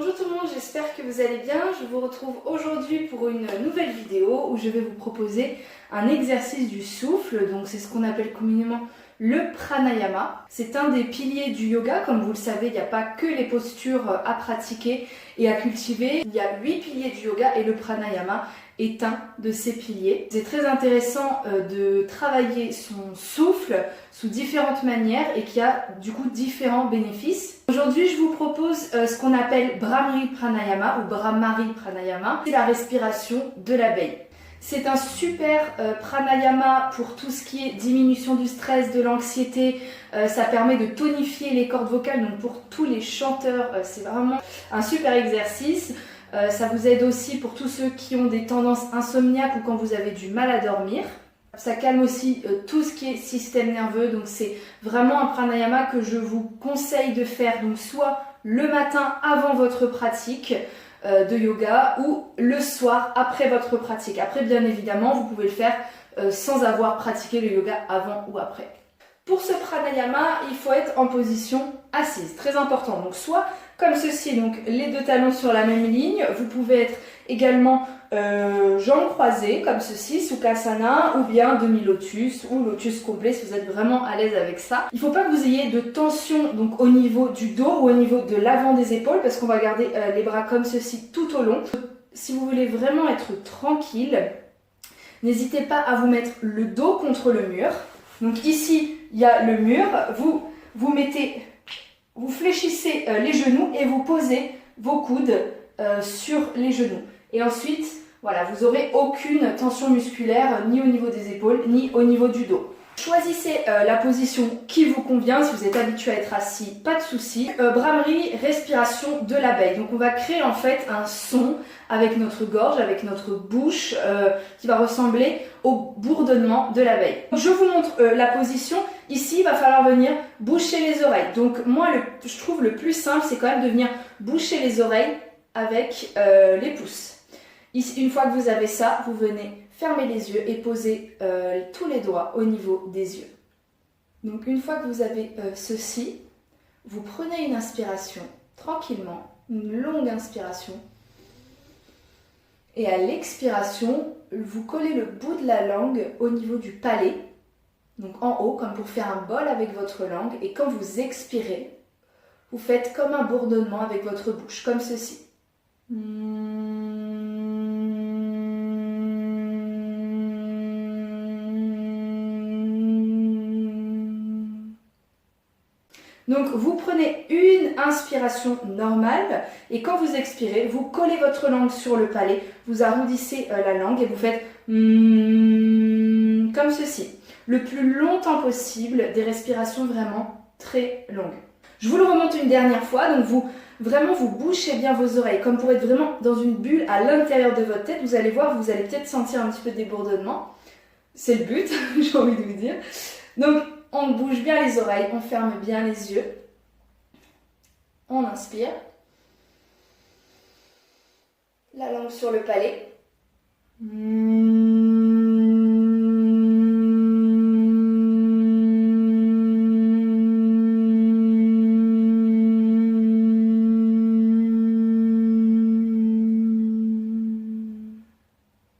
Bonjour tout le monde, j'espère que vous allez bien. Je vous retrouve aujourd'hui pour une nouvelle vidéo où je vais vous proposer un exercice du souffle. Donc c'est ce qu'on appelle communément le pranayama. C'est un des piliers du yoga. Comme vous le savez, il n'y a pas que les postures à pratiquer et à cultiver. Il y a 8 piliers du yoga et le pranayama est un de ces piliers. C'est très intéressant de travailler son souffle sous différentes manières et qui a du coup différents bénéfices. Aujourd'hui, je vous propose ce qu'on appelle Bhramari Pranayama ou Bhramari Pranayama. C'est la respiration de l'abeille. C'est un super pranayama pour tout ce qui est diminution du stress, de l'anxiété. Ça permet de tonifier les cordes vocales, donc pour tous les chanteurs, c'est vraiment un super exercice. Ça vous aide aussi pour tous ceux qui ont des tendances insomniaques ou quand vous avez du mal à dormir. Ça calme aussi tout ce qui est système nerveux, donc c'est vraiment un pranayama que je vous conseille de faire, donc soit le matin avant votre pratique de yoga ou le soir après votre pratique. Après, bien évidemment, vous pouvez le faire sans avoir pratiqué le yoga avant ou après. Pour ce pranayama, il faut être en position assise, très important. Donc soit comme ceci, donc les deux talons sur la même ligne. Vous pouvez être également jambes croisées comme ceci, Sukhasana, ou bien demi-lotus ou lotus complet si vous êtes vraiment à l'aise avec ça. Il ne faut pas que vous ayez de tension donc au niveau du dos ou au niveau de l'avant des épaules parce qu'on va garder les bras comme ceci tout au long. Si vous voulez vraiment être tranquille, n'hésitez pas à vous mettre le dos contre le mur. Donc ici, il y a le mur, vous fléchissez les genoux et vous posez vos coudes sur les genoux. Et ensuite, voilà, vous n'aurez aucune tension musculaire ni au niveau des épaules ni au niveau du dos. Choisissez la position qui vous convient. Si vous êtes habitué à être assis, pas de souci. Bhramari, respiration de l'abeille. Donc on va créer en fait un son avec notre gorge, avec notre bouche qui va ressembler au bourdonnement de l'abeille. Je vous montre la position. Ici, il va falloir venir boucher les oreilles. Donc moi, je trouve le plus simple, c'est quand même de venir boucher les oreilles avec les pouces. Ici, une fois que vous avez ça, vous venez fermer les yeux et poser tous les doigts au niveau des yeux. Donc une fois que vous avez ceci, vous prenez une inspiration tranquillement, une longue inspiration. Et à l'expiration, vous collez le bout de la langue au niveau du palais, donc en haut, comme pour faire un bol avec votre langue. Et quand vous expirez, vous faites comme un bourdonnement avec votre bouche, comme ceci. Donc vous prenez une inspiration normale et quand vous expirez, vous collez votre langue sur le palais, vous arrondissez la langue et vous faites comme ceci. Le plus longtemps possible, des respirations vraiment très longues. Je vous le remonte une dernière fois, donc vous bouchez bien vos oreilles comme pour être vraiment dans une bulle à l'intérieur de votre tête. Vous allez voir, vous allez peut-être sentir un petit peu des bourdonnements. C'est le but, j'ai envie de vous dire. Donc on bouge bien les oreilles, on ferme bien les yeux. On inspire. La langue sur le palais.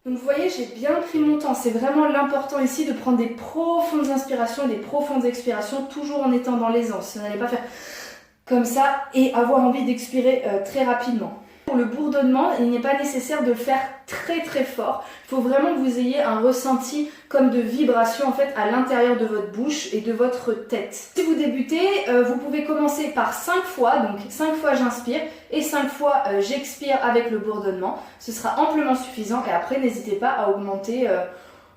Donc vous voyez, j'ai bien pris mon temps. C'est vraiment l'important ici de prendre des profondes inspirations et des profondes expirations, toujours en étant dans l'aisance. Vous n'allez pas faire comme ça et avoir envie d'expirer très rapidement. Pour le bourdonnement, il n'est pas nécessaire de le faire très très fort. Il faut vraiment que vous ayez un ressenti comme de vibration en fait à l'intérieur de votre bouche et de votre tête. Si vous débutez, vous pouvez commencer par 5 fois, donc 5 fois j'inspire et 5 fois j'expire avec le bourdonnement. Ce sera amplement suffisant et après n'hésitez pas à augmenter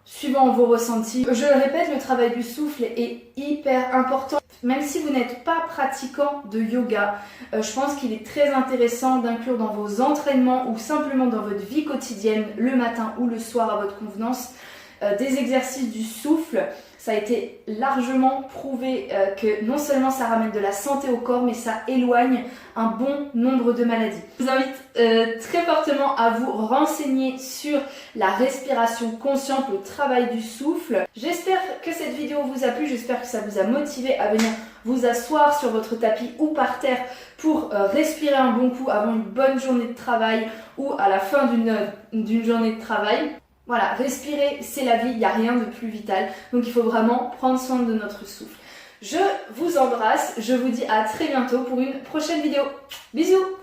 suivant vos ressentis. Je le répète, le travail du souffle est hyper important. Même si vous n'êtes pas pratiquant de yoga, je pense qu'il est très intéressant d'inclure dans vos entraînements ou simplement dans votre vie quotidienne, le matin ou le soir à votre convenance, des exercices du souffle. Ça a été largement prouvé que non seulement ça ramène de la santé au corps, mais ça éloigne un bon nombre de maladies. Je vous invite très fortement à vous renseigner sur la respiration consciente, le travail du souffle. J'espère que cette vidéo vous a plu, j'espère que ça vous a motivé à venir vous asseoir sur votre tapis ou par terre pour respirer un bon coup avant une bonne journée de travail ou à la fin d'une journée de travail. Voilà, respirer, c'est la vie, il n'y a rien de plus vital. Donc il faut vraiment prendre soin de notre souffle. Je vous embrasse, je vous dis à très bientôt pour une prochaine vidéo. Bisous!